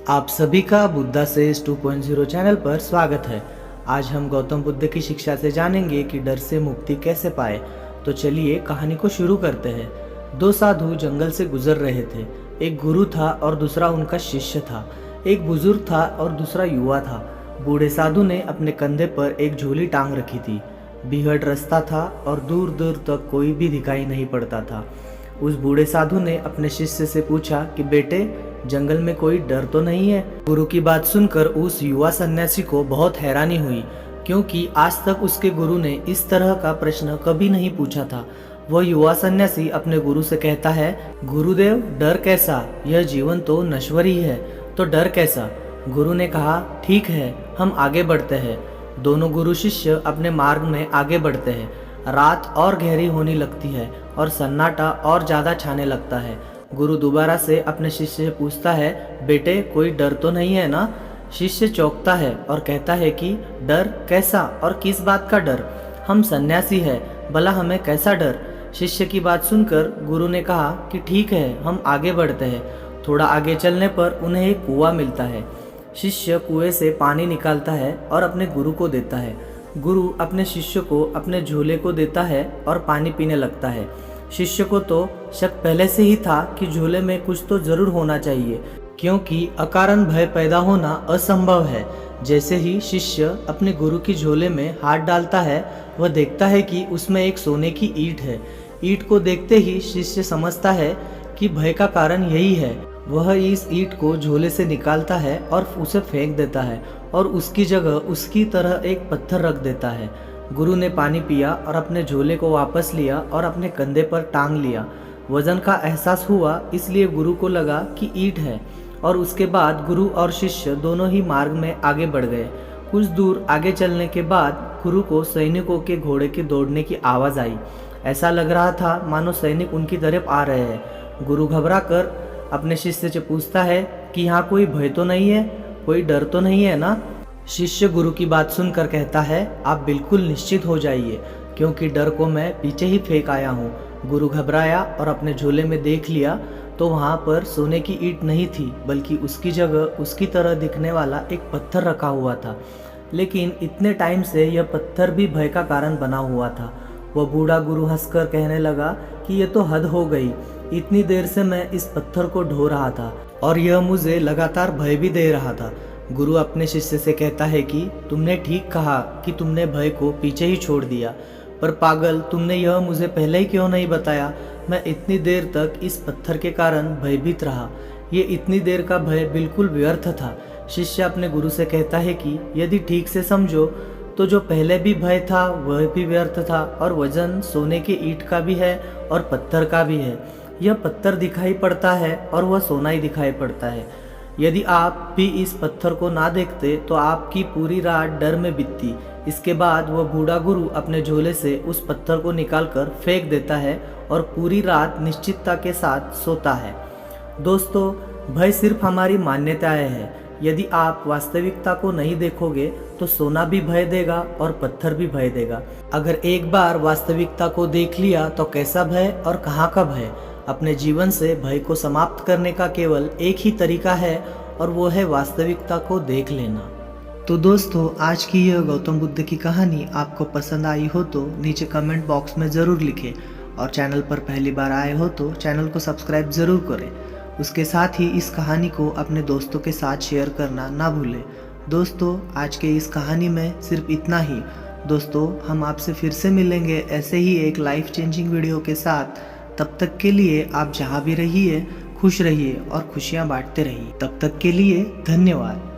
आप सभी का बुद्धा सेज 2.0 चैनल पर स्वागत है। आज हम गौतम बुद्ध की शिक्षा से जानेंगे कि डर से मुक्ति कैसे पाए। तो चलिए कहानी को शुरू करते हैं। दो साधु जंगल से गुजर रहे थे। एक गुरु था और दूसरा उनका शिष्य था। एक बुजुर्ग था और दूसरा युवा था। बूढ़े साधु ने अपने कंधे पर एक झोली टांग रखी थी। बीहड़ रास्ता था और दूर दूर तक कोई भी दिखाई नहीं पड़ता था। उस बूढ़े साधु ने अपने शिष्य से पूछा कि बेटे, जंगल में कोई डर तो नहीं है? गुरु की बात सुनकर उस युवा सन्यासी को बहुत हैरानी हुई, क्योंकि आज तक उसके गुरु ने इस तरह का प्रश्न कभी नहीं पूछा था। वह युवा सन्यासी अपने गुरु से कहता है, गुरुदेव, डर कैसा? यह जीवन तो नश्वर ही है, तो डर कैसा? गुरु ने कहा, ठीक है, हम आगे बढ़ते हैं। दोनों गुरु शिष्य अपने मार्ग में आगे बढ़ते हैं। रात और गहरी होने लगती है और सन्नाटा और ज्यादा छाने लगता है। गुरु दोबारा से अपने शिष्य से पूछता है, बेटे, कोई डर तो नहीं है ना? शिष्य चौंकता है और कहता है कि डर कैसा और किस बात का डर? हम सन्यासी है, भला हमें कैसा डर? शिष्य की बात सुनकर गुरु ने कहा कि ठीक है, हम आगे बढ़ते हैं। थोड़ा आगे चलने पर उन्हें एक कुआं मिलता है। शिष्य कुएं से पानी निकालता है और अपने गुरु को देता है। गुरु अपने शिष्य को अपने झोले को देता है और पानी पीने लगता है। शिष्य को तो शक पहले से ही था कि झोले में कुछ तो जरूर होना चाहिए, क्योंकि अकारण भय पैदा होना असंभव है। जैसे ही शिष्य अपने गुरु की झोले में हाथ डालता है, वह देखता है कि उसमें एक सोने की ईंट है। ईंट को देखते ही शिष्य समझता है कि भय का कारण यही है। वह इस ईंट को झोले से निकालता है और उसे फेंक देता है और उसकी जगह उसकी तरह एक पत्थर रख देता है। गुरु ने पानी पिया और अपने झोले को वापस लिया और अपने कंधे पर टांग लिया। वजन का एहसास हुआ, इसलिए गुरु को लगा कि ईंट है, और उसके बाद गुरु और शिष्य दोनों ही मार्ग में आगे बढ़ गए। कुछ दूर आगे चलने के बाद गुरु को सैनिकों के घोड़े के दौड़ने की आवाज़ आई। ऐसा लग रहा था मानो सैनिक उनकी तरफ आ रहे हैं। गुरु घबरा कर अपने शिष्य से पूछता है कि यहाँ कोई भय तो नहीं है, कोई डर तो नहीं है ना? शिष्य गुरु की बात सुनकर कहता है, आप बिल्कुल निश्चित हो जाइए, क्योंकि डर को मैं पीछे ही फेंक आया हूँ। गुरु घबराया और अपने झोले में देख लिया तो वहाँ पर सोने की ईंट नहीं थी, बल्कि उसकी जगह उसकी तरह दिखने वाला एक पत्थर रखा हुआ था। लेकिन इतने टाइम से यह पत्थर भी भय का कारण बना हुआ था। वह बूढ़ा गुरु हंसकर कहने लगा कि यह तो हद हो गई। इतनी देर से मैं इस पत्थर को ढो रहा था और यह मुझे लगातार भय भी दे रहा था। गुरु अपने शिष्य से कहता है कि तुमने ठीक कहा कि तुमने भय को पीछे ही छोड़ दिया, पर पागल, तुमने यह मुझे पहले ही क्यों नहीं बताया? मैं इतनी देर तक इस पत्थर के कारण भयभीत रहा। ये इतनी देर का भय बिल्कुल व्यर्थ था। शिष्य अपने गुरु से कहता है कि यदि ठीक से समझो तो जो पहले भी भय था वह भी व्यर्थ था, और वजन सोने की ईंट का भी है और पत्थर का भी है। यह पत्थर दिखाई पड़ता है और वह सोना ही दिखाई पड़ता है। यदि आप भी इस पत्थर को ना देखते तो आपकी पूरी रात डर में बीतती। इसके बाद वह बूढ़ा गुरु अपने झोले से उस पत्थर को निकालकर फेंक देता है और पूरी रात निश्चितता के साथ सोता है। दोस्तों, भय सिर्फ हमारी मान्यताएं हैं। यदि आप वास्तविकता को नहीं देखोगे तो सोना भी भय देगा और पत्थर भी भय देगा। अगर एक बार वास्तविकता को देख लिया तो कैसा भय और कहाँ का भय? अपने जीवन से भय को समाप्त करने का केवल एक ही तरीका है, और वो है वास्तविकता को देख लेना। तो दोस्तों, आज की यह गौतम बुद्ध की कहानी आपको पसंद आई हो तो नीचे कमेंट बॉक्स में ज़रूर लिखें, और चैनल पर पहली बार आए हो तो चैनल को सब्सक्राइब ज़रूर करें। उसके साथ ही इस कहानी को अपने दोस्तों के साथ शेयर करना ना भूलें। दोस्तों, आज के इस कहानी में सिर्फ इतना ही। दोस्तों, हम आपसे फिर से मिलेंगे ऐसे ही एक लाइफ चेंजिंग वीडियो के साथ। तब तक के लिए आप जहाँ भी रहिए, खुश रहिए और खुशियाँ बांटते रहिए। तब तक के लिए धन्यवाद।